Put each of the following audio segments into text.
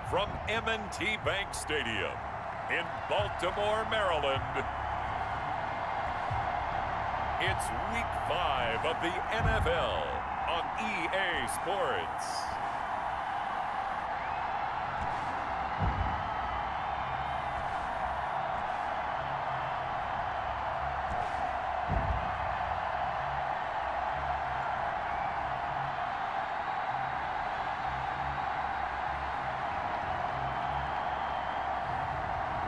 from M&T Bank Stadium in Baltimore, Maryland. It's Week 5 of the NFL on EA Sports.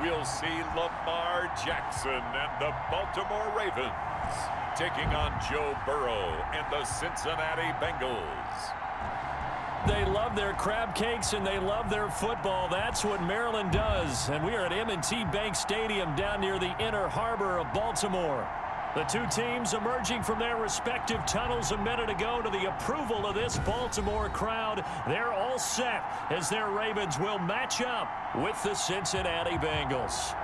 We'll see Lamar Jackson and the Baltimore Ravens taking on Joe Burrow and the Cincinnati Bengals. They love their crab cakes and they love their football. That's what Maryland does. And we are at M&T Bank Stadium down near the inner harbor of Baltimore. The two teams emerging from their respective tunnels a minute ago to the approval of this Baltimore crowd. They're all set as their Ravens will match up with the Cincinnati Bengals.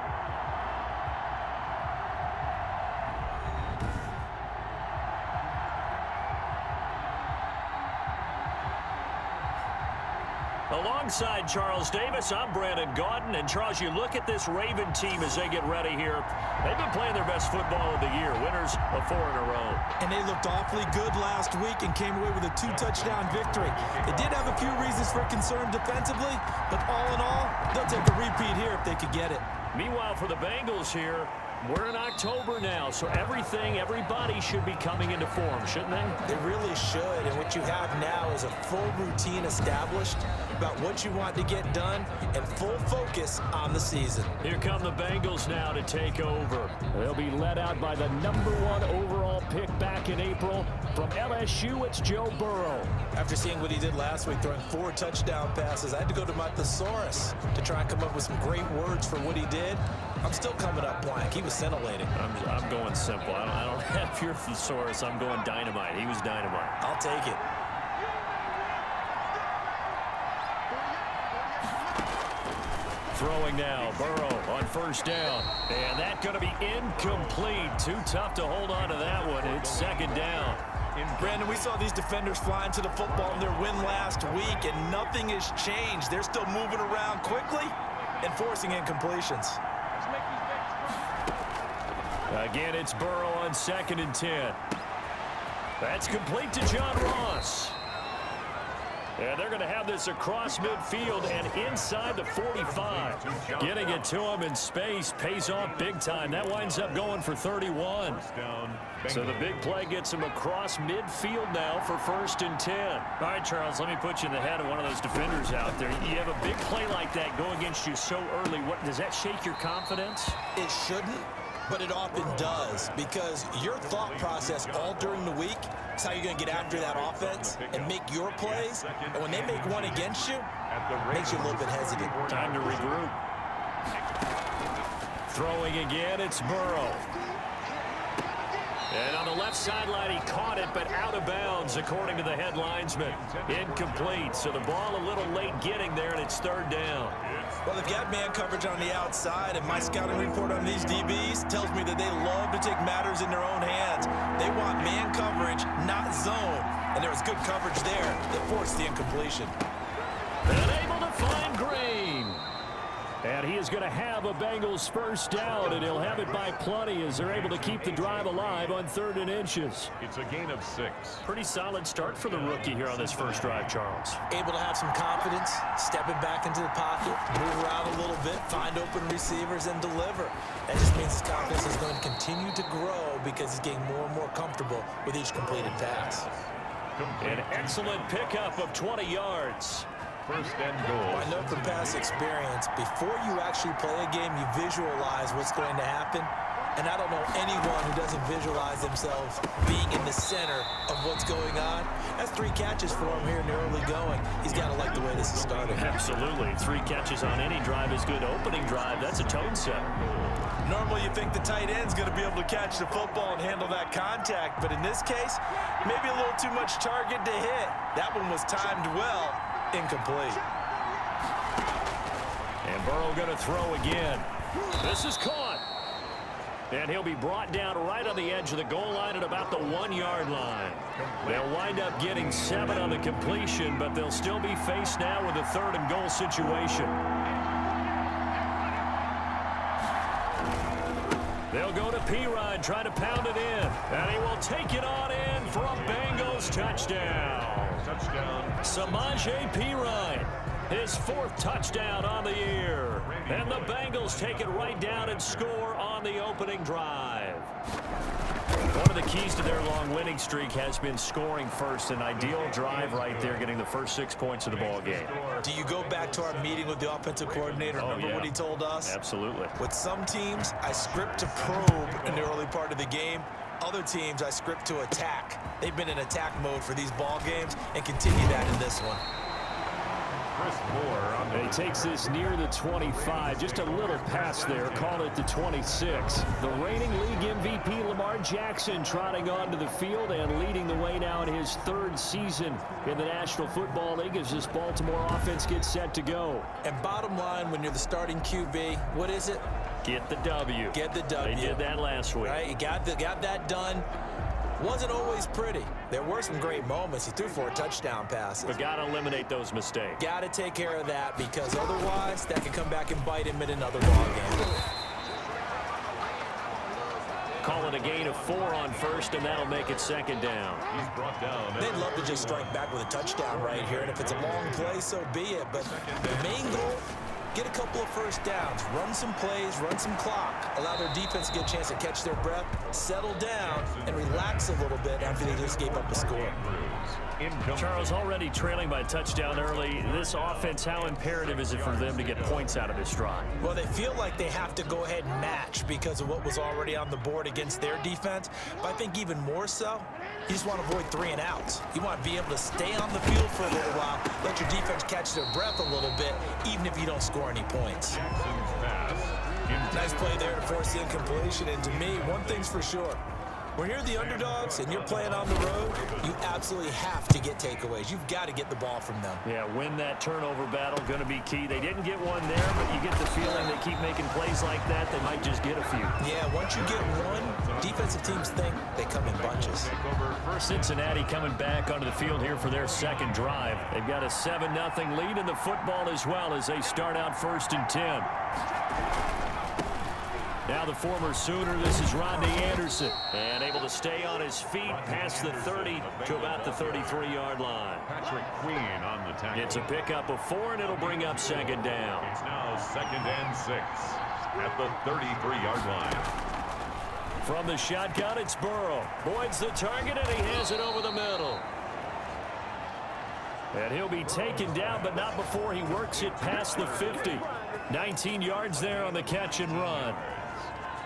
Alongside Charles Davis, I'm Brandon Gaudin. And Charles, you look at this Raven team as they get ready here. They've been playing their best football of the year, winners of 4 in a row. And they looked awfully good last week and came away with a 2-touchdown victory. They did have a few reasons for concern defensively, but all in all, they'll take a repeat here if they could get it. Meanwhile, for the Bengals here, we're in October now, so everybody should be coming into form, shouldn't they? They really should, and what you have now is a full routine established about what you want to get done and full focus on the season. Here come the Bengals now to take over. They'll be led out by the #1 overall pick back in April. From LSU, it's Joe Burrow. After seeing what he did last week, throwing 4 touchdown passes, I had to go to my thesaurus to try and come up with some great words for what he did. I'm still coming up blank. He was scintillating. I'm going simple. I don't have your thesaurus. I'm going dynamite. He was dynamite. I'll take it. Throwing now, Burrow on first down. And that's going to be incomplete. Too tough to hold on to that one. It's second down. Brandon, we saw these defenders flying to the football in their win last week, and nothing has changed. They're still moving around quickly and forcing incompletions. Again, it's Burrow on 2nd and 10. That's complete to John Ross. And they're going to have this across midfield and inside the 45. Getting it to him in space pays off big time. That winds up going for 31. So the big play gets him across midfield now for 1st and 10. All right, Charles, let me put you in the head of one of those defenders out there. You have a big play like that go against you so early. What does that shake your confidence? It shouldn't, but it often does, because your thought process all during the week is how you're going to get after that offense and make your plays. And when they make one against you, it makes you a little bit hesitant. Time to regroup. Throwing again, it's Burrow. And on the left sideline, he caught it, but out of bounds, according to the head linesman. Incomplete, so the ball a little late getting there, and it's 3rd down. Well, they've got man coverage on the outside, and my scouting report on these DBs tells me that they love to take matters in their own hands. They want man coverage, not zone, and there was good coverage there that forced the incompletion. And able to find Green. And he is going to have a Bengals first down, and he'll have it by plenty as they're able to keep the drive alive on 3rd and inches. It's a gain of 6. Pretty solid start for the rookie here on this first drive, Charles. Able to have some confidence, stepping back into the pocket, move around a little bit, find open receivers, and deliver. That just means his confidence is going to continue to grow because he's getting more and more comfortable with each completed pass. An excellent pickup of 20 yards. 1st and goal. I know from past experience, before you actually play a game, you visualize what's going to happen. And I don't know anyone who doesn't visualize themselves being in the center of what's going on. That's 3 catches for him here in the early going. He's got to like the way this is starting. Absolutely. 3 catches on any drive is good. Opening drive, that's a tone setter. Normally you think the tight end's going to be able to catch the football and handle that contact. But in this case, maybe a little too much target to hit. That one was timed well. Incomplete. And Burrow going to throw again. This is caught. And he'll be brought down right on the edge of the goal line at about the 1-yard line. They'll wind up getting 7 on the completion, but they'll still be faced now with a 3rd and goal situation. They'll go to Pirine, try to pound it in. And he will take it on in for a Bengals touchdown. Samaje Pirine, his 4th touchdown on the year. And the Bengals take it right down and score on the opening drive. One of the keys to their long winning streak has been scoring first. An ideal drive right there, getting the first 6 points of the ball game. Do you go back to our meeting with the offensive coordinator? Remember what he told us? Absolutely. With some teams, I script to probe in the early part of the game. Other teams, I script to attack. They've been in attack mode for these ball games and continue that in this one. He takes this near the 25. Just a little pass there. Call it the 26. The reigning league MVP Lamar Jackson trotting onto the field and leading the way now in his 3rd season in the National Football League as this Baltimore offense gets set to go. And bottom line, when you're the starting QB, what is it? Get the W. Get the W. They did that last week. Right? You got that done. Wasn't always pretty. There were some great moments. He threw 4 touchdown passes. But got to eliminate those mistakes. Got to take care of that, because otherwise that could come back and bite him in another ball game. Call it a gain of 4 on first, and that'll make it 2nd down. He's brought down. They'd love to just strike back with a touchdown right here, and if it's a long play, so be it. But the main goal, get a couple of first downs, run some plays, run some clock, allow their defense to get a chance to catch their breath, settle down, and relax a little bit after they just gave up a score. Charles, already trailing by a touchdown early. This offense, how imperative is it for them to get points out of this drive? Well, they feel like they have to go ahead and match because of what was already on the board against their defense. But I think even more so, you just want to avoid 3 and outs. You want to be able to stay on the field for a little while, let your defense catch their breath a little bit, even if you don't score any points. Nice play there to force the incompletion. And to me, one thing's for sure. When you're the underdogs and you're playing on the road, you absolutely have to get takeaways. You've got to get the ball from them. Yeah, win that turnover battle, going to be key. They didn't get one there, but you get the feeling they keep making plays like that, they might just get a few. Yeah, once you get one, defensive teams think they come in bunches. Cincinnati coming back onto the field here for their 2nd drive. They've got a 7-0 lead in the football as well as they start out 1st and 10. Now the former Sooner, this is Rodney Anderson. And able to stay on his feet past the 30 to about the 33-yard line. Patrick Queen on the tackle. It's a pickup of 4, and it'll bring up 2nd down. It's now 2nd and 6 at the 33-yard line. From the shotgun, it's Burrow. Boyd's the target, and he has it over the middle. And he'll be taken down, but not before he works it past the 50. 19 yards there on the catch and run.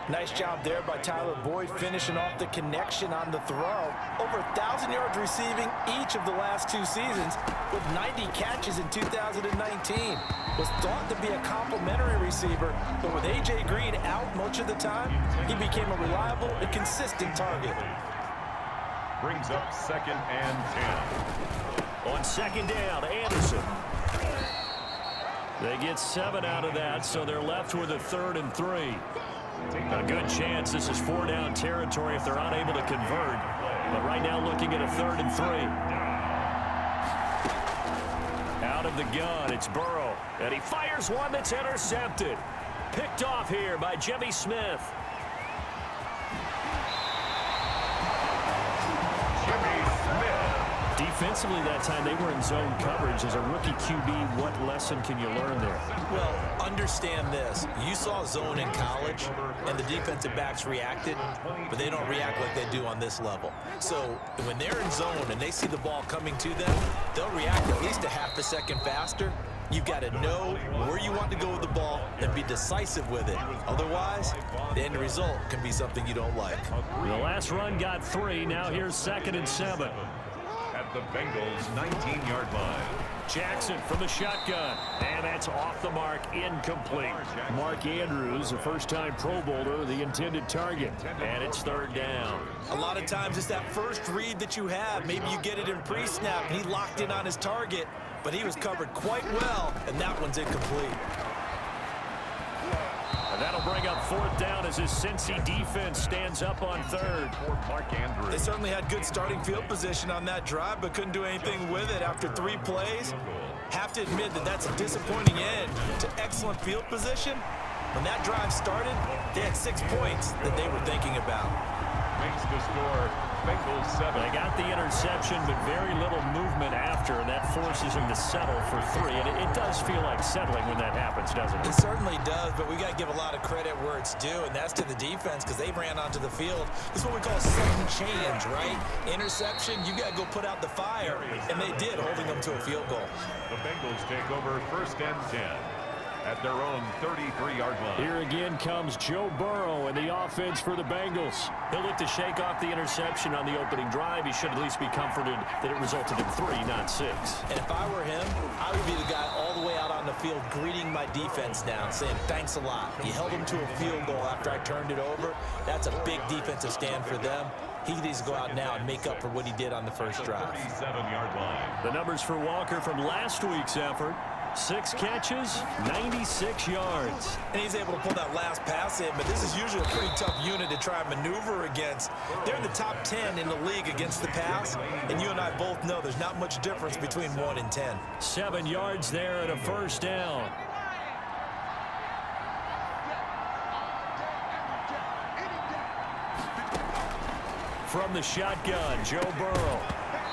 Nice job there by Tyler Boyd, finishing off the connection on the throw. Over 1,000 yards receiving each of the last 2 seasons, with 90 catches in 2019. Was thought to be a complimentary receiver, but with A.J. Green out much of the time, he became a reliable and consistent target. Brings up 2nd and 10. On 2nd down, Anderson. They get 7 out of that, so they're left with a 3rd and 3. A good chance this is 4-down territory if they're unable to convert. But right now looking at a 3rd and 3. Out of the gun, it's Burrow. And he fires one that's intercepted. Picked off here by Jimmy Smith. Defensively that time, they were in zone coverage. As a rookie QB, what lesson can you learn there? Well, understand this. You saw zone in college, and the defensive backs reacted, but they don't react like they do on this level. So when they're in zone and they see the ball coming to them, they'll react at least a half a second faster. You've got to know where you want to go with the ball and be decisive with it. Otherwise, the end result can be something you don't like. The last run got 3. Now here's 2nd and 7. At the Bengals' 19-yard line. Jackson from the shotgun. And that's off the mark, incomplete. Mark Andrews, a first-time Pro Bowler, the intended target. And it's 3rd down. A lot of times it's that first read that you have. Maybe you get it in pre-snap, and he locked in on his target, but he was covered quite well, and that one's incomplete. That'll bring up 4th down as his Cincy defense stands up on 3rd. They certainly had good starting field position on that drive, but couldn't do anything with it after 3 plays. Have to admit that that's a disappointing end to excellent field position. When that drive started, they had 6 points that they were thinking about. Makes the score Bengals 7. They got the interception, but very little movement after, and that forces him to settle for 3. And it does feel like settling when that happens, doesn't it? It certainly does, but we got to give a lot of credit where it's due, and that's to the defense because they ran onto the field. This is what we call sudden change, right? Interception, you got to go put out the fire, and they did, holding them to a field goal. The Bengals take over 1st and 10 at their own 33-yard line. Here again comes Joe Burrow and the offense for the Bengals. He'll look to shake off the interception on the opening drive. He should at least be comforted that it resulted in 3, not 6. And if I were him, I would be the guy all the way out on the field greeting my defense now, saying thanks a lot. You held them to a field goal after I turned it over. That's a big defensive stand for them. He needs to go out now and make up for what he did on the first drive. 37-yard line. The numbers for Walker from last week's effort. 6 catches, 96 yards. And he's able to pull that last pass in, but this is usually a pretty tough unit to try and maneuver against. They're in the top 10 in the league against the pass, and you and I both know there's not much difference between 1 and 10. 7 yards there and a 1st down. From the shotgun, Joe Burrow.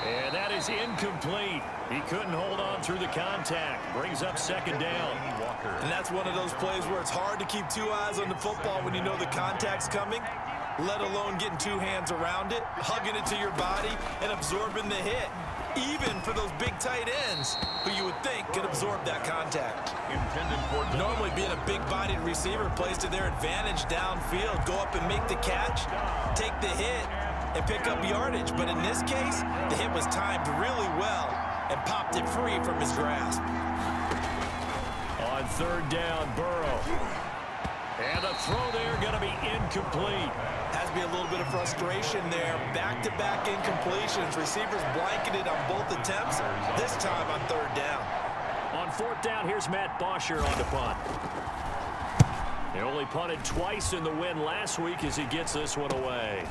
And that is incomplete. He couldn't hold on through the contact. Brings up 2nd down. And that's one of those plays where it's hard to keep 2 eyes on the football when you know the contact's coming, let alone getting 2 hands around it, hugging it to your body, and absorbing the hit. Even for those big tight ends who you would think could absorb that contact. Normally being a big-bodied receiver plays to their advantage downfield. Go up and make the catch, take the hit, and pick up yardage. But in this case, the hit was timed really well and popped it free from his grasp. On 3rd down, Burrow. And the throw there going to be incomplete. Has to be a little bit of frustration there. Back-to-back incompletions. Receivers blanketed on both attempts, this time on 3rd down. On 4th down, here's Matt Bosher on the punt. He only punted twice in the win last week as he gets this one away.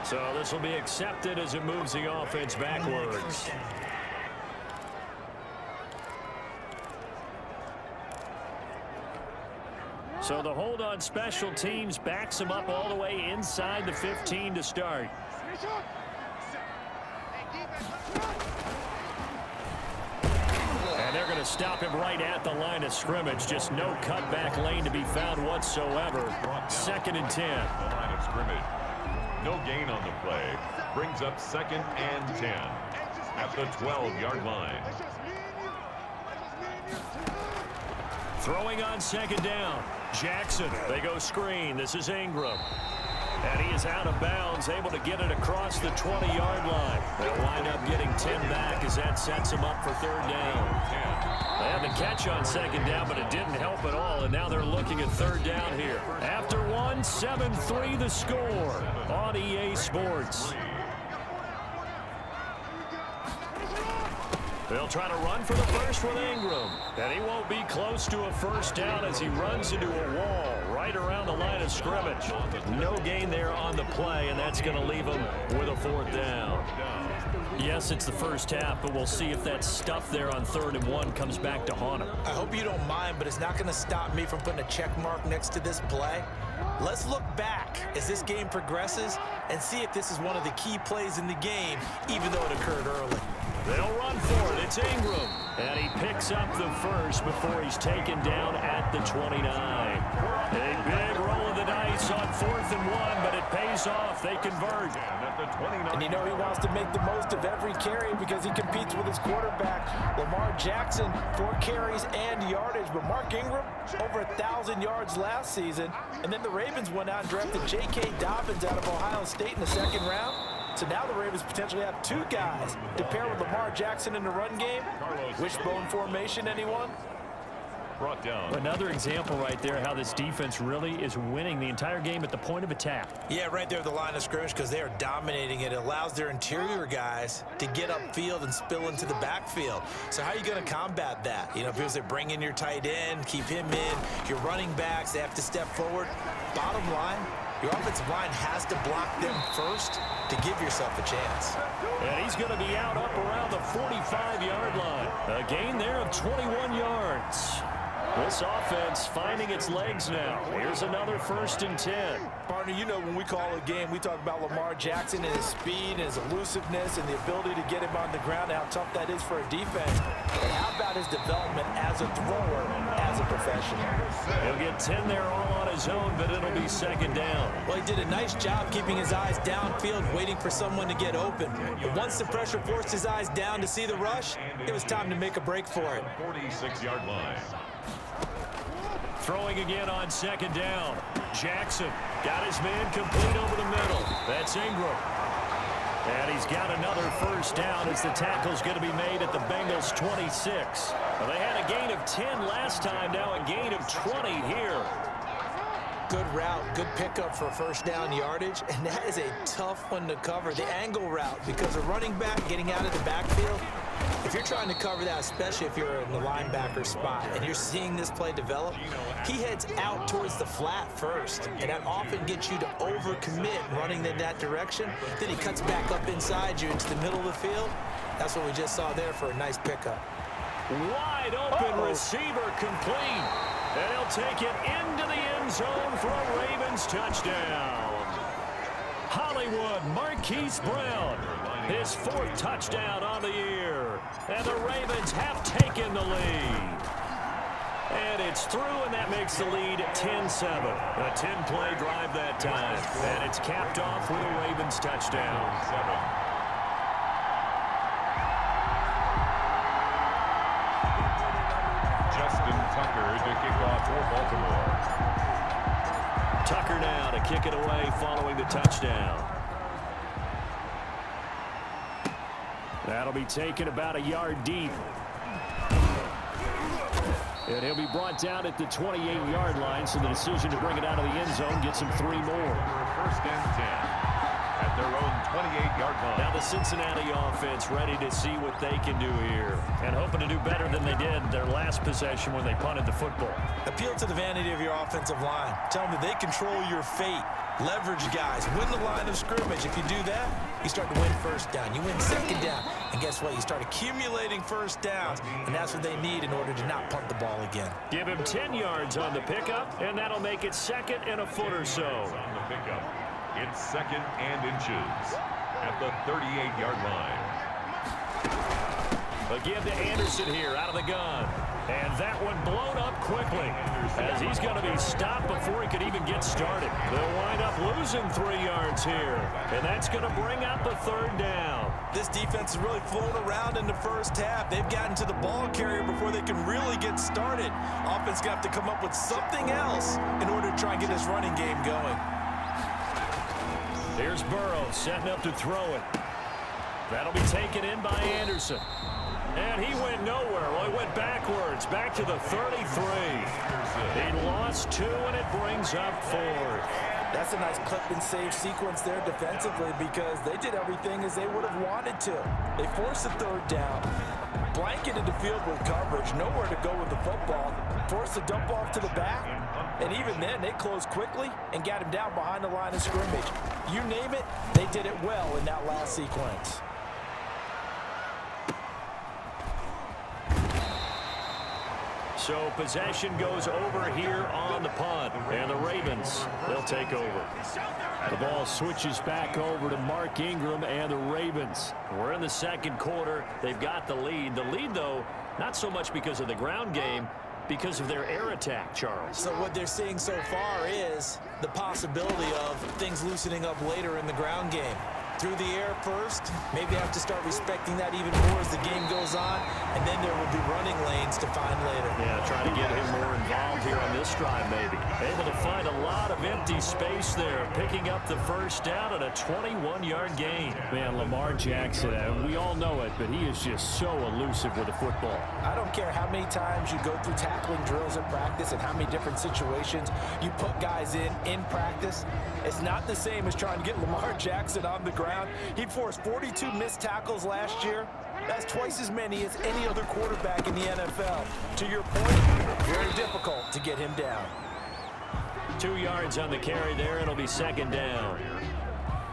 So this will be accepted as it moves the offense backwards. So the hold on special teams backs him up all the way inside the 15 to start. And they're going to stop him right at the line of scrimmage. Just no cutback lane to be found whatsoever. 2nd and 10. The line of scrimmage. No gain on the play. Brings up 2nd and 10 at the 12-yard line. Throwing on 2nd down. Jackson. They go screen. This is Ingram. And he is out of bounds, able to get it across the 20-yard line. They'll wind up getting 10 back as that sets him up for 3rd down. They had the catch on 2nd down, but it didn't help at all, and now they're looking at 3rd down here. After 1, 7-3 the score on EA Sports. They'll try to run for the first with Ingram. And he won't be close to a 1st down as he runs into a wall right around the line of scrimmage. No gain there on the play, and that's going to leave him with a 4th down. Yes, it's the first half, but we'll see if that stuff there on 3rd and 1 comes back to haunt him. I hope you don't mind, but it's not going to stop me from putting a check mark next to this play. Let's look back as this game progresses and see if this is one of the key plays in the game, even though it occurred early. They'll run for it. It's Ingram. And he picks up the first before he's taken down at the 29. A big roll of the dice on 4th and 1, but it pays off. They convert. And you know he wants to make the most of every carry because he competes with his quarterback. Lamar Jackson, 4 carries and yardage. But Mark Ingram, over 1,000 yards last season. And then the Ravens went out and drafted J.K. Dobbins out of Ohio State in the 2nd round. So now the Ravens potentially have 2 guys to pair with Lamar Jackson in the run game. Wishbone formation, anyone? brought down. Another example right there how this defense really is winning the entire game at the point of attack. Yeah, right there at the line of scrimmage because they are dominating it. It allows their interior guys to get upfield and spill into the backfield. So how are you going to combat that? You know, because they bring in your tight end, keep him in, your running backs, they have to step forward. Bottom line, your offensive line has to block them first to give yourself a chance. And he's going to be out up around the 45-yard line. A gain there of 21 yards. This offense finding its legs now. Here's another 1st and 10. Partner, you know when we call a game, we talk about Lamar Jackson and his speed and his elusiveness and the ability to get him on the ground and how tough that is for a defense. But how about his development as a thrower, as a professional? He'll get 10 there all on his own, but it'll be 2nd down. Well, he did a nice job keeping his eyes downfield, waiting for someone to get open. But once the pressure forced his eyes down to see the rush, it was time to make a break for it. 46-yard line. Throwing again on 2nd down. Jackson got his man complete over the middle. That's Ingram. And he's got another 1st down as the tackle's going to be made at the Bengals' 26. Well, they had a gain of 10 last time, now a gain of 20 here. Good route, good pickup for 1st down yardage, and that is a tough one to cover. The angle route, because a running back getting out of the backfield, if you're trying to cover that, especially if you're in the linebacker spot and you're seeing this play develop, he heads out towards the flat first, and that often gets you to overcommit running in that direction. Then he cuts back up inside you into the middle of the field. That's what we just saw there for a nice pickup. Wide open receiver complete. And he'll take it into the end zone for a Ravens touchdown. Hollywood Marquise Brown, his 4th touchdown on the year. And the Ravens have taken the lead. And it's through, and that makes the lead 10-7. A 10-play drive that time. And it's capped off with a Ravens touchdown. Tucker to kick off for Baltimore. Tucker now to kick it away following the touchdown. That'll be taken about a yard deep. And he'll be brought down at the 28-yard line, so the decision to bring it out of the end zone gets him 3 more. 1st and 10. At their own 28-yard line. Now the Cincinnati offense ready to see what they can do here and hoping to do better than they did their last possession when they punted the football. Appeal to the vanity of your offensive line. Tell them that they control your fate. Leverage guys. Win the line of scrimmage. If you do that, you start to win 1st down. You win 2nd down. And guess what? You start accumulating 1st downs. And that's what they need in order to not punt the ball again. Give him 10 yards on the pickup, and that'll make it 2nd and a foot or so. On the pickup. It's 2nd and inches at the 38-yard line. Again to Anderson here out of the gun. And that one blown up quickly as he's going to be stopped before he could even get started. They'll wind up losing 3 yards here. And that's going to bring up a 3rd down. This defense has really flown around in the 1st half. They've gotten to the ball carrier before they can really get started. Offense going to have to come up with something else in order to try and get this running game going. Here's Burrow setting up to throw it. That'll be taken in by Anderson. And he went nowhere. Well, he went backwards, back to the 33. He lost 2, and it brings up 4th. That's a nice clip and save sequence there defensively because they did everything as they would have wanted to. They forced the 3rd down, blanketed the field with coverage, nowhere to go with the football, forced the dump off to the back, and even then they closed quickly and got him down behind the line of scrimmage. You name it, they did it well in that last sequence. So possession goes over here on the punt, and the Ravens, they'll take over. The ball switches back over to Mark Ingram and the Ravens. We're in the 2nd quarter. They've got the lead. The lead, though, not so much because of the ground game, because of their air attack, Charles. So what they're seeing so far is the possibility of things loosening up later in the ground game. Through the air first, maybe they have to start respecting that even more as the game goes on, and then there will be running lanes to find later. Yeah, trying to get him more involved here on this this drive, maybe. Able to find a lot of empty space there, picking up the first down and a 21-yard gain. Man, Lamar Jackson, we all know it, but he is just so elusive with the football. I don't care how many times you go through tackling drills in practice and how many different situations you put guys in practice. It's not the same as trying to get Lamar Jackson on the ground. He forced 42 missed tackles last year. That's twice as many as any other quarterback in the NFL. To your point, very difficult to get him down. 2 yards on the carry there. It'll be second down.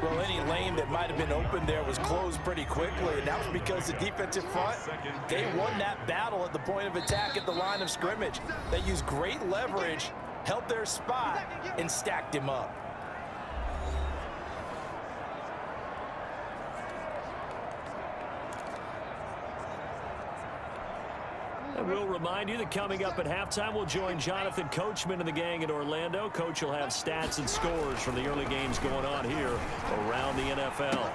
Well, any lane that might have been open there was closed pretty quickly, and that was because the defensive front, they won that battle at the point of attack at the line of scrimmage. They used great leverage, held their spot, and stacked him up. And we'll remind you that coming up at halftime, we'll join Jonathan Coachman and the gang in Orlando. Coach will have stats and scores from the early games going on here around the NFL.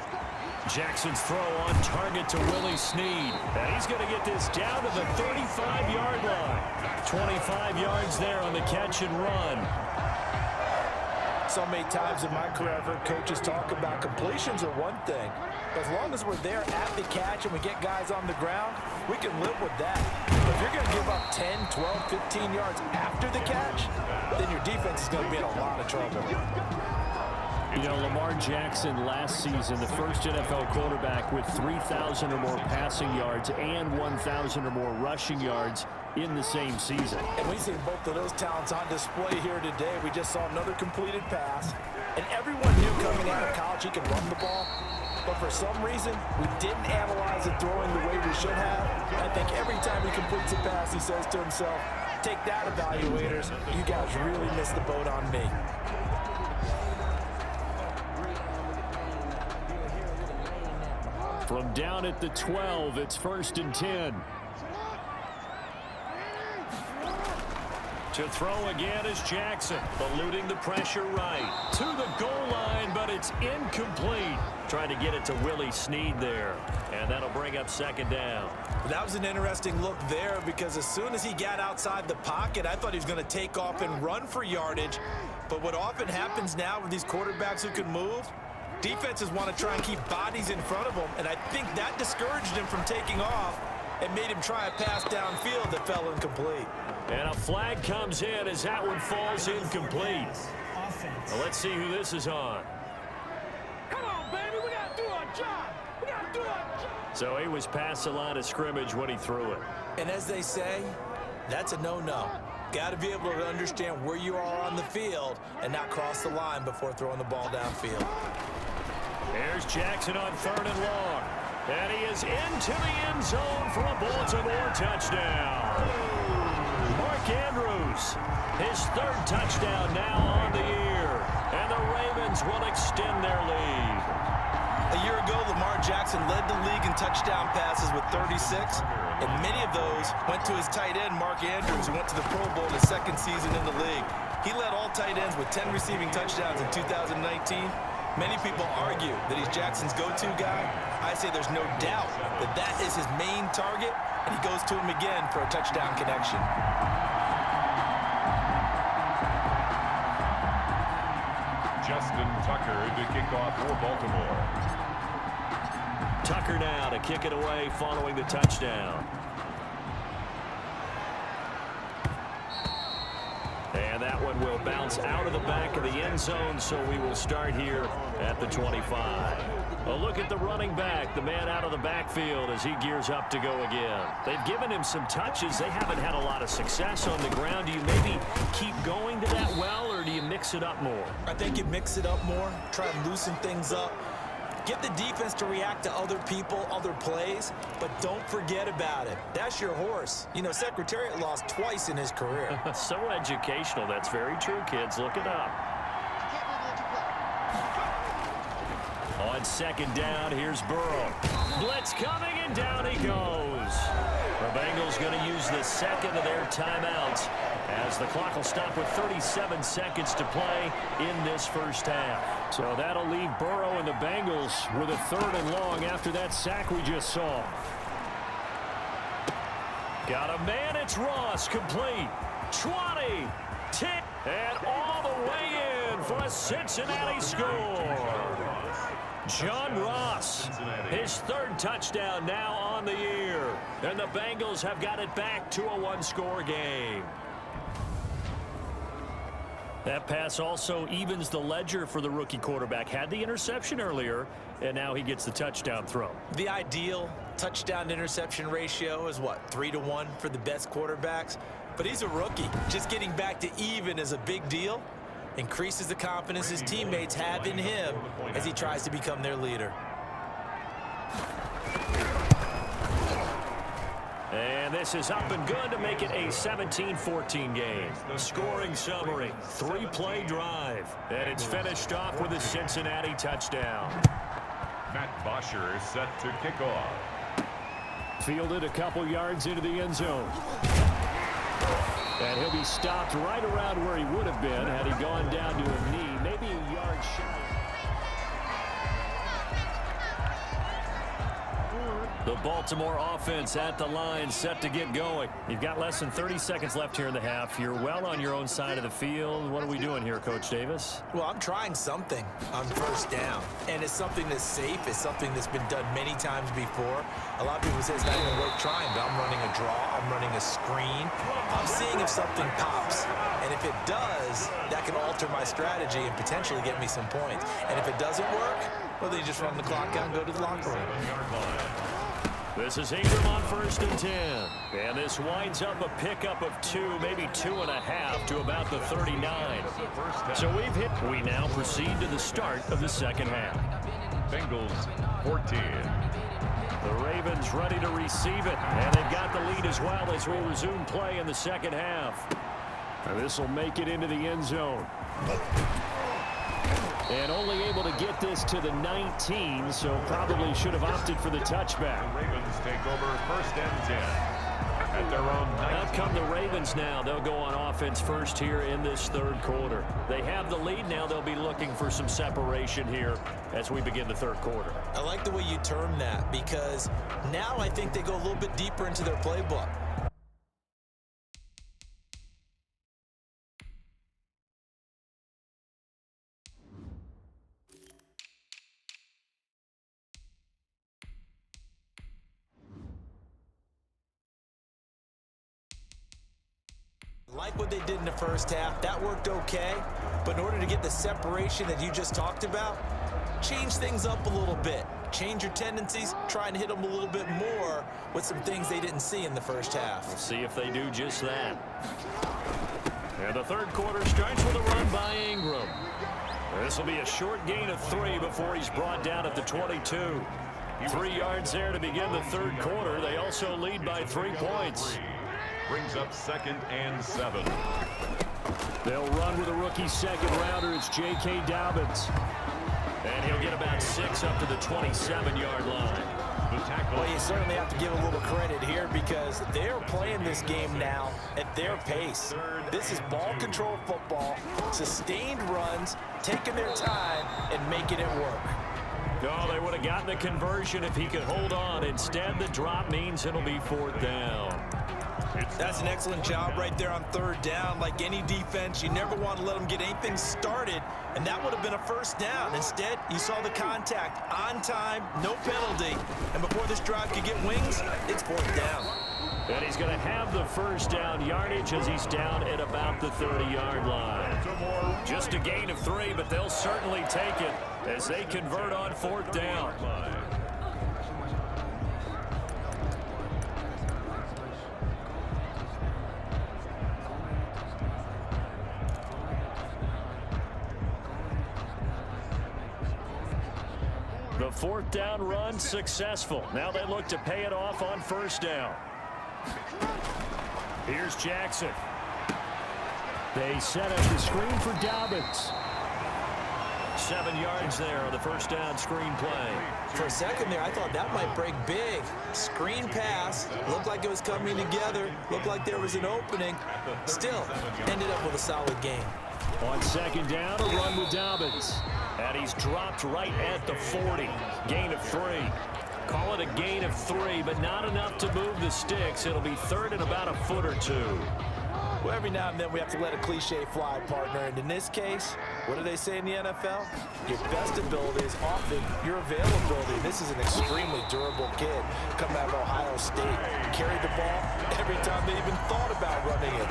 Jackson's throw on target to Willie Snead. And he's going to get this down to the 35-yard line. 25 yards there on the catch and run. So many times in my career, I've heard coaches talk about completions are one thing. But as long as we're there at the catch and we get guys on the ground, we can live with that. But if you're going to give up 10, 12, 15 yards after the catch, then your defense is going to be in a lot of trouble. You know, Lamar Jackson last season, the first NFL quarterback with 3,000 or more passing yards and 1,000 or more rushing yards in the same season. And we see both of those talents on display here today. We just saw another completed pass. And everyone knew coming out of college he could run the ball. But for some reason, we didn't analyze it throwing the way we should have. I think every time he completes a pass, he says to himself, take that, evaluators. You guys really missed the boat on me. From down at the 12, it's 1st and 10. To throw again is Jackson, eluding the pressure right. To the goal line, but it's incomplete. Trying to get it to Willie Snead there. And that'll bring up second down. That was an interesting look there because as soon as he got outside the pocket, I thought he was going to take off and run for yardage. But what often happens now with these quarterbacks who can move, defenses want to try and keep bodies in front of them, and I think that discouraged him from taking off and made him try a pass downfield that fell incomplete. And a flag comes in as that one falls incomplete. Well, let's see who this is on. Come on, baby, we got to do our job. We got to do our job. So he was past the line of scrimmage when he threw it. And as they say, that's a no-no. Got to be able to understand where you are on the field and not cross the line before throwing the ball downfield. There's Jackson on 3rd and long. And he is into the end zone for a Baltimore touchdown. Mark Andrews, his 3rd touchdown now on the year. And the Ravens will extend their lead. A year ago, Lamar Jackson led the league in touchdown passes with 36, and many of those went to his tight end, Mark Andrews, who went to the Pro Bowl in his 2nd season in the league. He led all tight ends with 10 receiving touchdowns in 2019. Many people argue that he's Jackson's go-to guy. I say there's no doubt that that is his main target, and he goes to him again for a touchdown connection. Justin Tucker to kick off for Baltimore. Tucker now to kick it away following the touchdown. And that one will bounce out of the back of the end zone, so we will start here at the 25. A look at the running back, the man out of the backfield as he gears up to go again. They've given him some touches. They haven't had a lot of success on the ground. Do you maybe keep going to that well, or do you mix it up more? I think you mix it up more, try and loosen things up. Get the defense to react to other people, other plays, but don't forget about it. That's your horse. You know, Secretariat lost twice in his career. So educational. That's very true, kids. Look it up. On 2nd down, here's Burrow. Blitz coming, and down he goes. The Bengals going to use the 2nd of their timeouts as the clock will stop with 37 seconds to play in this first half. So that'll leave Burrow and the Bengals with a 3rd and long after that sack we just saw. Got a man, it's Ross, complete. 20, the Cincinnati score. John Ross, his third touchdown now on the year. And the Bengals have got it back to a one-score game. That pass also evens the ledger for the rookie quarterback. Had the interception earlier, and now he gets the touchdown throw. The ideal touchdown-interception ratio is, what, 3-to-1 for the best quarterbacks? But he's a rookie. Just getting back to even is a big deal. Increases the confidence his teammates have in him as he tries to become their leader. And this is up and good to make it a 17-14 game. Scoring summary, 3-play drive. And it's finished off with a Cincinnati touchdown. Matt Bosher is set to kick off. Fielded a couple yards into the end zone. And he'll be stopped right around where he would have been had he gone down to a knee, maybe a yard shy. The Baltimore offense at the line, set to get going. You've got less than 30 seconds left here in the half. You're well on your own side of the field. What are we doing here, Coach Davis? Well, I'm trying something on first down, and it's something that's safe. It's something that's been done many times before. A lot of people say it's not even worth trying, but I'm running a draw. I'm running a screen. I'm seeing if something pops, and if it does, that can alter my strategy and potentially get me some points. And if it doesn't work, well, then you just run the clock out and go to the locker room. This is Ingram on 1st and 10. And this winds up a pickup of 2, maybe 2.5 to about the 39. So we now proceed to the start of the second half. Bengals 14. The Ravens ready to receive it. And they've got the lead as well as we resume play in the second half. And this will make it into the end zone. And only able to get this to the 19, so probably should have opted for the touchback. The Ravens take over 1st and 10 at their own 19. Out come the Ravens now. They'll go on offense first here in this third quarter. They have the lead now. They'll be looking for some separation here as we begin the third quarter. I like the way you term that, because now I think they go a little bit deeper into their playbook. Like what they did in the first half, that worked okay. But in order to get the separation that you just talked about, change things up a little bit. Change your tendencies, try and hit them a little bit more with some things they didn't see in the first half. We'll see if they do just that. And the third quarter starts with a run by Ingram. This will be a short gain of 3 before he's brought down at the 22. 3 yards there to begin the third quarter. They also lead by 3 points. Brings up 2nd and 7. They'll run with a rookie second rounder. It's J.K. Dobbins. And he'll get about 6 up to the 27-yard line. The tackle. Well, you certainly have to give a little credit here because they're playing this game now at their pace. This is ball control football, sustained runs, taking their time, and making it work. Oh, they would have gotten the conversion if he could hold on. Instead, the drop means it'll be 4th down. That's an excellent job right there on 3rd down. Like any defense, you never want to let them get anything started, and that would have been a 1st down. Instead, you saw the contact on time, no penalty, and before this drive could get wings, it's 4th down. And he's going to have the 1st down yardage as he's down at about the 30-yard line. Just a gain of 3, but they'll certainly take it as they convert on 4th down. The 4th down run successful. Now they look to pay it off on 1st down. Here's Jackson. They set up the screen for Dobbins. 7 yards there on the 1st down screen play. For a second there, I thought that might break big. Screen pass, looked like it was coming together, looked like there was an opening. Still, ended up with a solid game. On 2nd down, a run with Dobbins. And he's dropped right at the 40. Gain of 3. Call it a gain of 3, but not enough to move the sticks. It'll be 3rd and about a foot or 2. Well, every now and then we have to let a cliche fly, partner. And in this case, what do they say in the NFL? Your best ability is often your availability. This is an extremely durable kid coming out of Ohio State. Carried the ball every time they even thought about running it.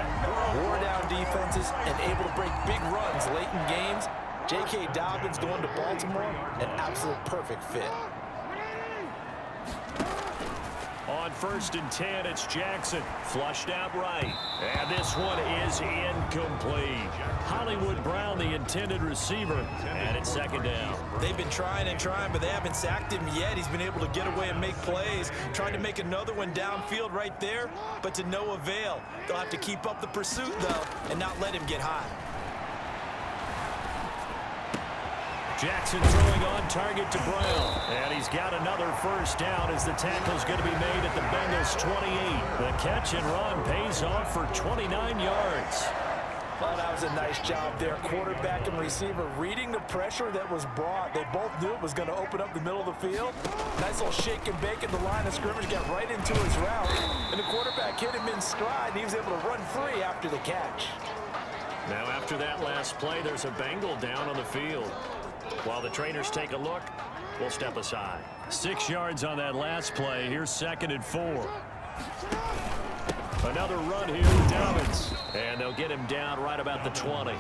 Wore down defenses and able to break big runs late in games. J.K. Dobbins going to Baltimore, an absolute perfect fit. On 1st and 10, it's Jackson. Flushed out right. And this one is incomplete. Hollywood Brown, the intended receiver, and it's 2nd down. They've been trying and trying, but they haven't sacked him yet. He's been able to get away and make plays. Tried to make another one downfield right there, but to no avail. They'll have to keep up the pursuit, though, and not let him get high. Jackson throwing on target to Brown. And he's got another 1st down as the tackle's going to be made at the Bengals' 28. The catch and run pays off for 29 yards. Well, that was a nice job there. Quarterback and receiver reading the pressure that was brought. They both knew it was going to open up the middle of the field. Nice little shake and bake at the line of scrimmage. Got right into his route. And the quarterback hit him in stride. And he was able to run free after the catch. Now after that last play, there's a Bengal down on the field. While the trainers take a look, we'll step aside. 6 yards on that last play. Here's 2nd and 4. Another run here with Dobbins. And they'll get him down right about the 20.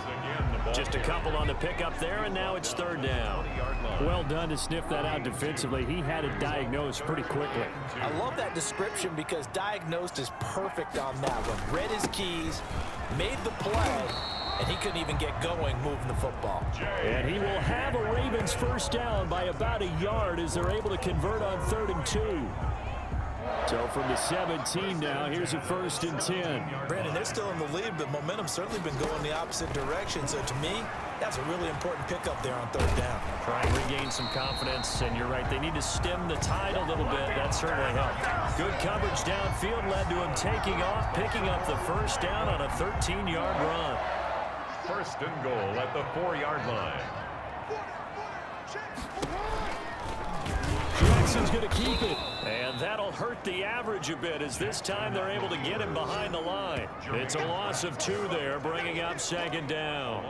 Just a couple on the pickup there, and now it's 3rd down. Well done to sniff that out defensively. He had it diagnosed pretty quickly. I love that description because diagnosed is perfect on that one. Read his keys, made the play, and he couldn't even get going moving the football. And he will have a Ravens 1st down by about a yard as they're able to convert on 3rd and 2. So from the 17 now, here's a 1st and 10. Brandon, they're still in the lead, but momentum's certainly been going the opposite direction. So to me, that's a really important pickup there on 3rd down. Try and regain some confidence, and you're right, they need to stem the tide a little bit. That certainly helped. Good coverage downfield led to him taking off, picking up the 1st down on a 13-yard run. 1st and goal at the 4-yard line. Jackson's going to keep it. And that'll hurt the average a bit as this time they're able to get him behind the line. It's a loss of 2 there, bringing up 2nd down.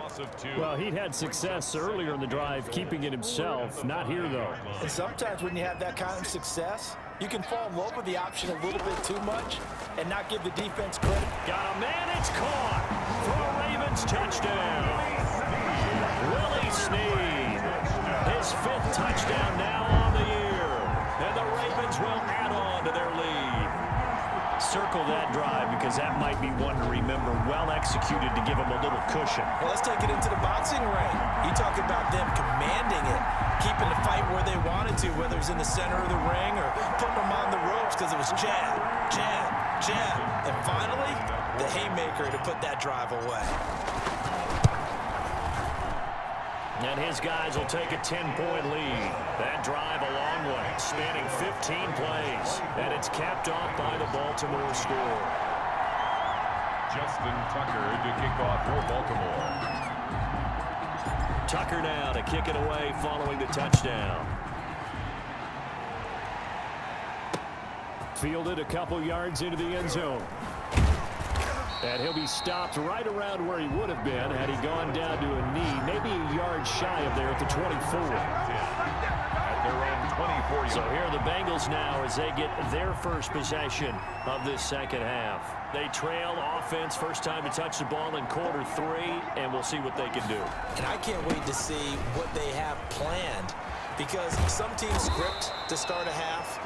Well, he'd had success earlier in the drive, keeping it himself. Not here, though. And sometimes when you have that kind of success, you can fall in love with the option a little bit too much and not give the defense credit. Got a man, it's caught for a Ravens touchdown. Willie Snead, his 5th touchdown now on the year. And the Ravens will add on to their lead. Circle that drive because that might be one to remember. Well executed to give them a little cushion. Well, let's take it into the boxing ring. You talk about them commanding it, keeping the fight where they wanted to, whether it's in the center of the ring or putting them on the ropes because it was jab, jab, jab. And finally, the haymaker to put that drive away. And his guys will take a 10-point lead. That drive a long way, spanning 15 plays. And it's capped off by the Baltimore score. Justin Tucker to kick off for Baltimore. Tucker now to kick it away following the touchdown. Fielded a couple yards into the end zone. And he'll be stopped right around where he would have been had he gone down to a knee, maybe a yard shy of there at the 24. At their own 24. So here are the Bengals now as they get their first possession of this 2nd half. They trail offense, first time to touch the ball in quarter 3, and we'll see what they can do. And I can't wait to see what they have planned because some teams script to start a half.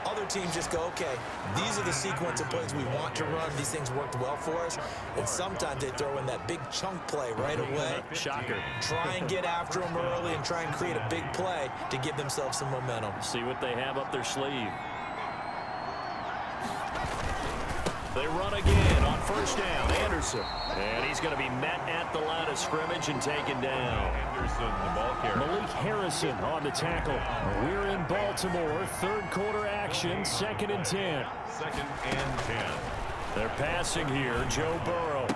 Other teams just go, okay, these are the sequence of plays we want to run. These things worked well for us. And sometimes they throw in that big chunk play right away. Shocker. Try and get after them early and try and create a big play to give themselves some momentum. See what they have up their sleeve. They run again on 1st down. Anderson. And he's going to be met at the line of scrimmage and taken down. Anderson, the ball carrier. Malik Harrison on the tackle. We're in Baltimore. 3rd quarter action. 2nd and 10. 2nd and 10. They're passing here. Joe Burrow.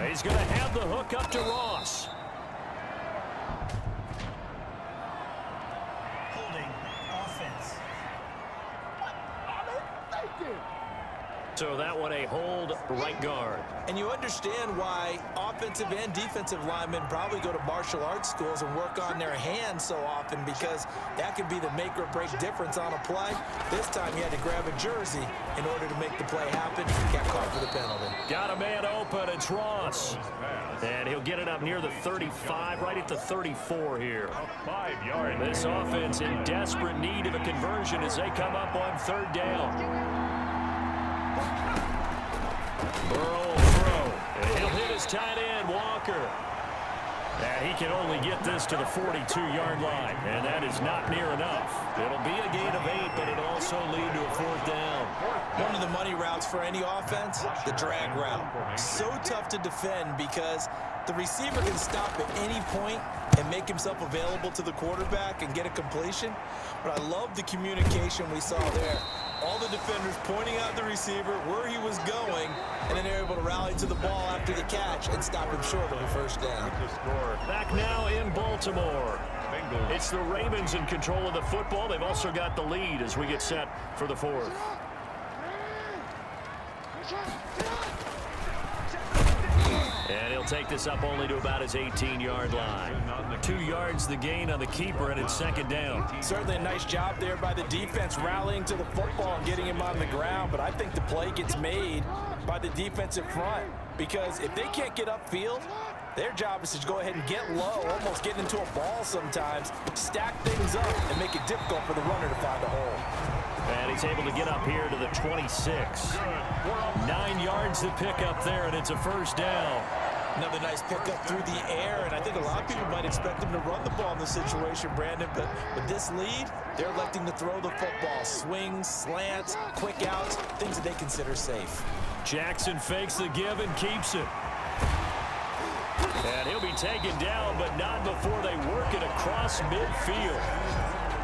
He's going to have the hook up to Ross. So that one a hold right guard. And you understand why offensive and defensive linemen probably go to martial arts schools and work on their hands so often, because that can be the make or break difference on a play. This time he had to grab a jersey in order to make the play happen. He got caught for the penalty. Got a man open. It's Ross. And he'll get it up near the 35, right at the 34 here. 5 yards. This offense in desperate need of a conversion as they come up on third down. Burrow will throw. And he'll hit his tight end, Walker. And he can only get this to the 42-yard line, and that is not near enough. It'll be a gain of 8, but it'll also lead to a 4th down. One of the money routes for any offense, the drag route. So tough to defend because the receiver can stop at any point and make himself available to the quarterback and get a completion. But I love the communication we saw there. All the defenders pointing out the receiver, where he was going, and then they're able to rally to the ball after the catch and stop him short of a first down. Back now in Baltimore. It's the Ravens in control of the football. They've also got the lead as we get set for the 4th. And he'll take this up only to about his 18-yard line. 2 yards the gain on the keeper, and it's 2nd down. Certainly a nice job there by the defense rallying to the football and getting him on the ground, but I think the play gets made by the defensive front, because if they can't get upfield, their job is to go ahead and get low, almost get into a ball sometimes, stack things up, and make it difficult for the runner to find a hole. And he's able to get up here to the 26. 9 yards to pick up there, and it's a 1st down. Another nice pickup through the air, and I think a lot of people might expect him to run the ball in this situation, Brandon, but with this lead, they're electing to throw the football. Swings, slants, quick outs, things that they consider safe. Jackson fakes the give and keeps it. And he'll be taken down, but not before they work it across midfield.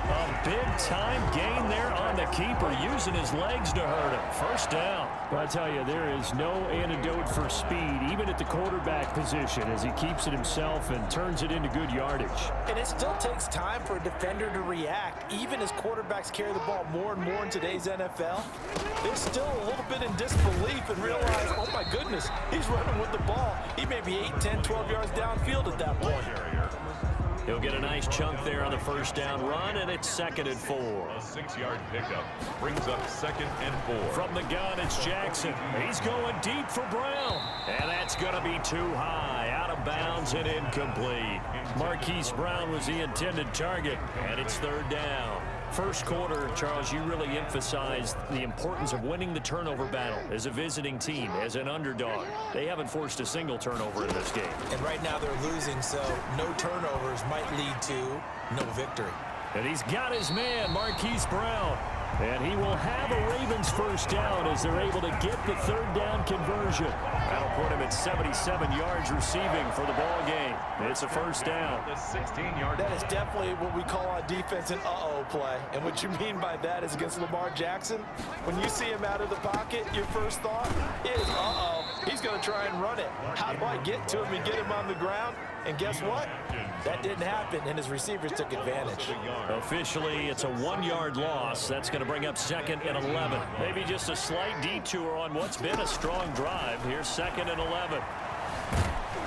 A big-time gain there on the keeper, using his legs to hurt him. 1st down. Well, I tell you, there is no antidote for speed, even at the quarterback position, as he keeps it himself and turns it into good yardage. And it still takes time for a defender to react. Even as quarterbacks carry the ball more and more in today's NFL, they're still a little bit in disbelief and realize, oh my goodness, he's running with the ball. He may be 8, 10, 12 yards downfield at that point. He'll get a nice chunk there on the 1st down run, and it's 2nd and 4. A 6-yard pickup brings up 2nd and 4. From the gun, it's Jackson. He's going deep for Brown. And that's going to be too high. Out of bounds and incomplete. Marquise Brown was the intended target, and it's 3rd down. First quarter, Charles, you really emphasized the importance of winning the turnover battle as a visiting team, as an underdog. They haven't forced a single turnover in this game. And right now they're losing, so no turnovers might lead to no victory. And he's got his man, Marquise Brown. And he will have a Ravens 1st down as they're able to get the 3rd down conversion. That'll put him at 77 yards receiving for the ball game. It's a 1st down. The 16-yard. That is definitely what we call on defense an uh-oh play. And what you mean by that is against Lamar Jackson, when you see him out of the pocket, your first thought is, uh-oh, he's going to try and run it. How do I get to him and get him on the ground? And guess what? That didn't happen, and his receivers took advantage. Officially, it's a 1-yard loss. That's going to bring up 2nd and 11. Maybe just a slight detour on what's been a strong drive. Here's 2nd and 11.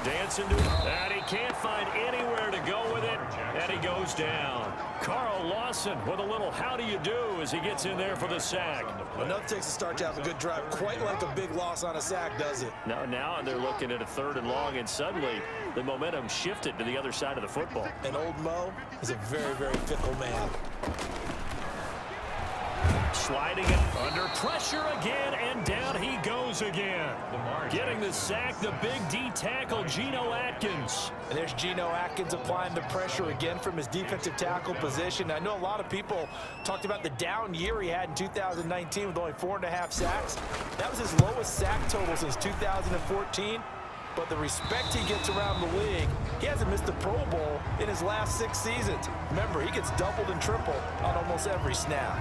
Dancing to it, and he can't find anywhere to go with it, and he goes down. Carl Lawson with a little how do you do as he gets in there for the sack. Enough takes a start to have a good drive. Quite like a big loss on a sack, does it? Now they're looking at a 3rd and long, and suddenly the momentum shifted to the other side of the football. And old Mo is a very, very fickle man. Sliding it under pressure again, and down he goes again. Getting the sack, the big D tackle, Geno Atkins. And there's Geno Atkins applying the pressure again from his defensive tackle position. I know a lot of people talked about the down year he had in 2019 with only 4.5 sacks. That was his lowest sack total since 2014. But the respect he gets around the league, he hasn't missed a Pro Bowl in his last 6 seasons. Remember, he gets doubled and tripled on almost every snap.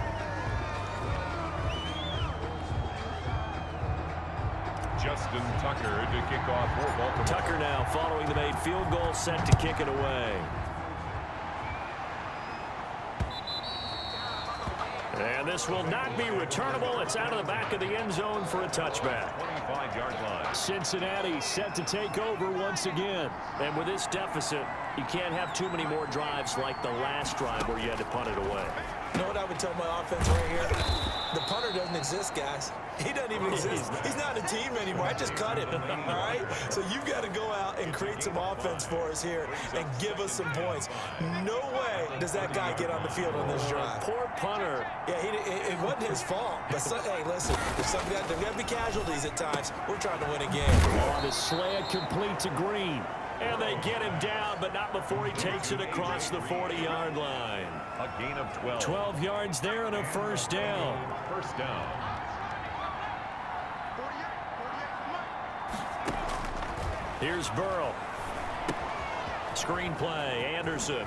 Justin Tucker to kick off for Baltimore. Tucker now following the made field goal, set to kick it away. And this will not be returnable. It's out of the back of the end zone for a touchback. 25-yard line. Cincinnati set to take over once again. And with this deficit, you can't have too many more drives like the last drive where you had to punt it away. You know what I would tell my offense right here? The punter doesn't exist, guys. He doesn't even exist. He's not a team anymore. I just cut him, all right? So you've got to go out and create some offense for us here and give us some points. No way does that guy get on the field on this drive. Poor punter. Yeah, it wasn't his fault. But, hey, listen, there's got to be casualties at times. We're trying to win a game. On the slant complete to Green. And they get him down, but not before he takes it across the 40-yard line. A gain of 12. 12 yards there and a first down. First down. Here's Burrow. Screen play, Anderson.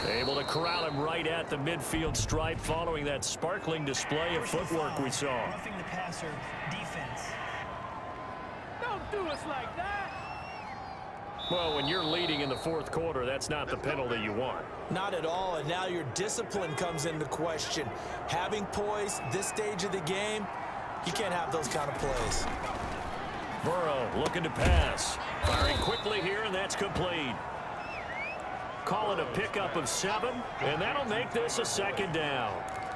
Able to corral him right at the midfield stripe following that sparkling display of footwork we saw. Roughing the passer defense. Don't do us like that. Well, when you're leading in the fourth quarter, that's not the penalty you want. Not at all, and now your discipline comes into question. Having poise this stage of the game, you can't have those kind of plays. Burrow looking to pass. Firing quickly here, and that's complete. Call it a pickup of 7, and that'll make this a second down.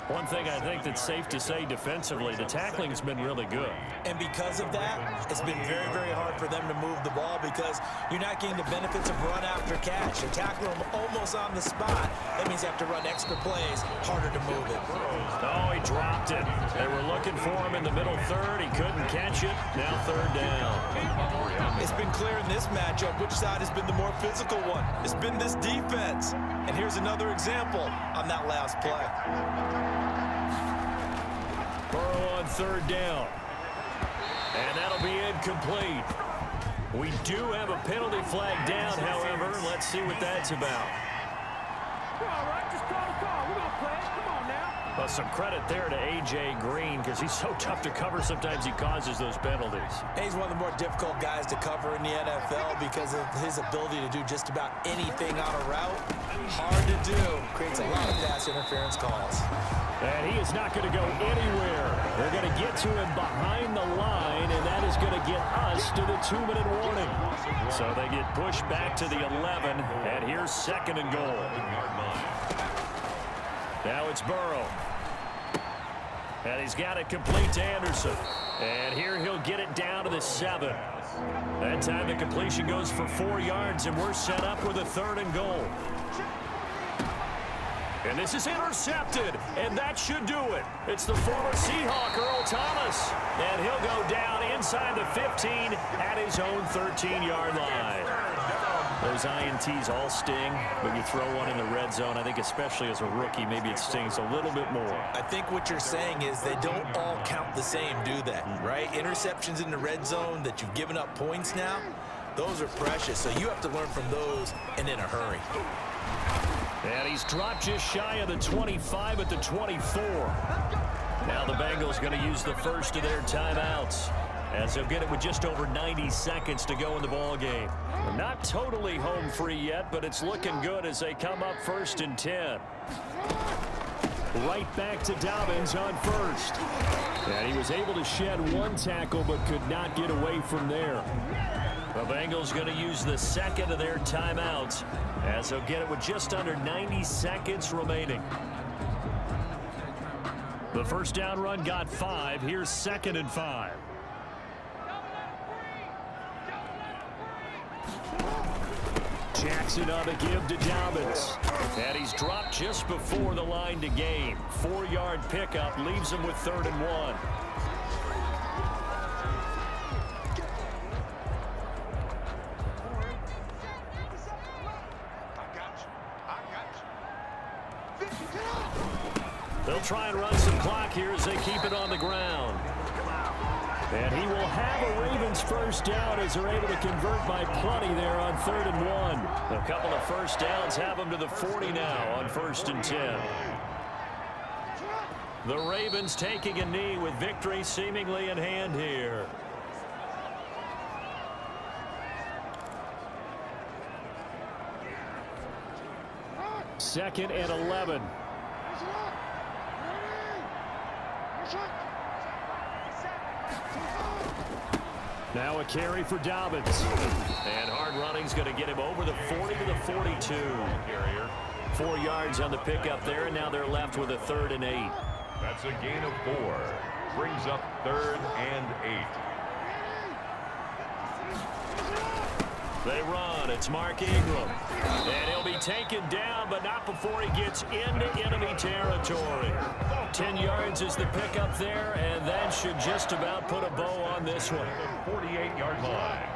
One thing I think that's safe to say defensively, the tackling's been really good. And because of that, it's been very, very hard for them to move the ball because you're not getting the benefits of run after catch. You tackle them almost on the spot. That means you have to run extra plays, harder to move it. Oh, he dropped it. They were looking for him in the middle third. He couldn't catch it. Now third down. It's been clear in this matchup which side has been the more physical one. It's been this defense. And here's another example on that last play. Burrow on third down. And that'll be incomplete. We do have a penalty flag down, however. Let's see what that's about. We're all right. Just call the call. We're going to play it. Come on now. Well, some credit there to A.J. Green because he's so tough to cover. Sometimes he causes those penalties. He's one of the more difficult guys to cover in the NFL because of his ability to do just about anything on a route. Hard to do. Creates a lot of pass interference calls. And he is not going to go anywhere. They're going to get to him behind the line, and that is going to get us to the 2-minute warning. So they get pushed back to the 11, and here's second and goal. Now it's Burrow. And he's got it complete to Anderson. And here he'll get it down to the 7. That time the completion goes for 4 yards, and we're set up with a third and goal. And this is intercepted, and that should do it. It's the former Seahawk, Earl Thomas. And he'll go down inside the 15 at his own 13-yard line. Those INTs all sting, but you throw one in the red zone, I think especially as a rookie, maybe it stings a little bit more. I think what you're saying is they don't all count the same, do they? Right? Interceptions in the red zone that you've given up points now, those are precious. So you have to learn from those and in a hurry. And he's dropped just shy of the 25 at the 24. Now the Bengals going to use the first of their timeouts as they'll get it with just over 90 seconds to go in the ball game. Not totally home free yet, but it's looking good as they come up 1st and 10. Right back to Dobbins on first. And he was able to shed one tackle but could not get away from there. The Bengals going to use the second of their timeouts as they'll get it with just under 90 seconds remaining. The first down run got 5. Here's 2nd and 5. Jackson on the give to Dobbins. And he's dropped just before the line to gain. 4-yard pickup leaves him with 3rd and 1. They'll try and run some clock here as they keep it on the ground. And he will have a Ravens first down as they're able to convert by plenty there on 3rd and 1. A couple of first downs have them to the 40 now on 1st and 10. The Ravens taking a knee with victory seemingly in hand here. Second and 11. Now a carry for Dobbins. And hard running's going to get him over the 40 to the 42. 4 yards on the pickup there, and now they're left with a 3rd and 8. That's a gain of 4. Brings up 3rd and 8. They run. It's Mark Ingram. And he'll be taken down, but not before he gets into enemy territory. 10 yards is the pickup there, and that should just about put a bow on this one. 48-yard line.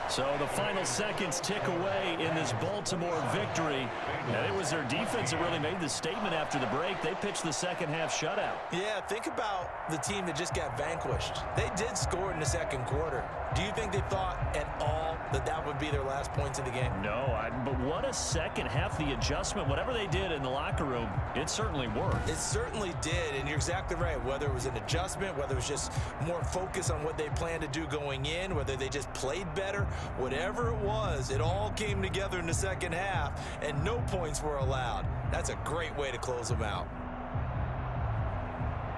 So the final seconds tick away in this Baltimore victory. And it was their defense that really made the statement after the break. They pitched the second half shutout. Yeah, think about the team that just got vanquished. They did score in the second quarter. Do you think they thought at all that that would be their last points of the game? No, but what a second half. The adjustment, whatever they did in the locker room, it certainly worked. It certainly did, and you're exactly right. Whether it was an adjustment, whether it was just more focus on what they planned to do going in, whether they just played better, whatever it was, it all came together in the second half, and no points were allowed. That's a great way to close them out.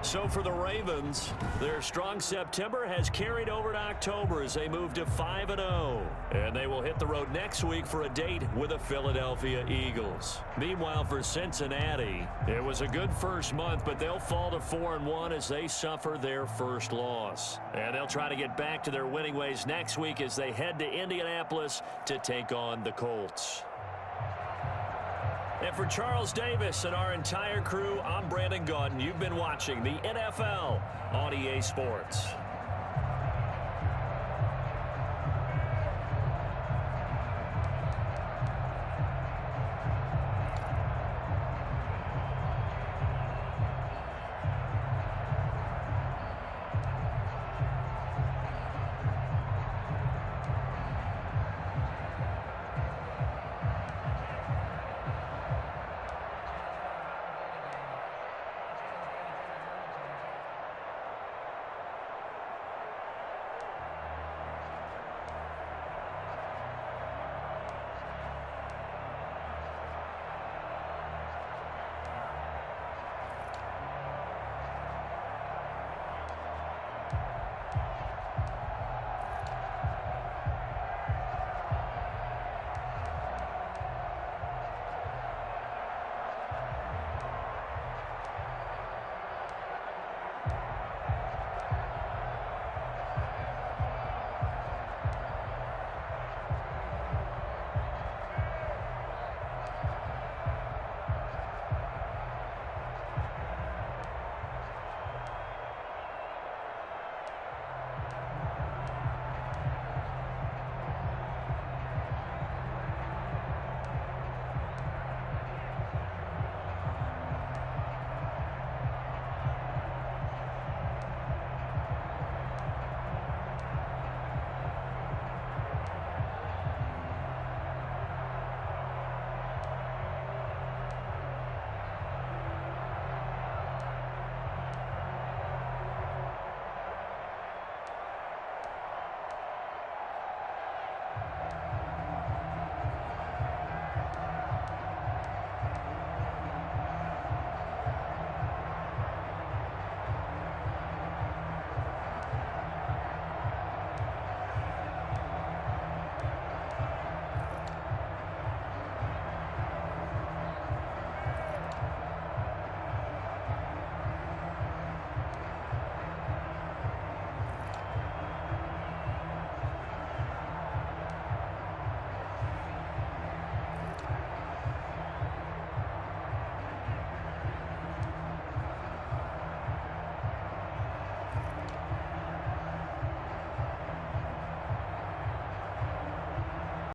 So for the Ravens, their strong September has carried over to October as they move to 5-0. And they will hit the road next week for a date with the Philadelphia Eagles. Meanwhile, for Cincinnati, it was a good first month, but they'll fall to 4-1 as they suffer their first loss. And they'll try to get back to their winning ways next week as they head to Indianapolis to take on the Colts. And for Charles Davis and our entire crew, I'm Brandon Gaudin. You've been watching the NFL on EA Sports.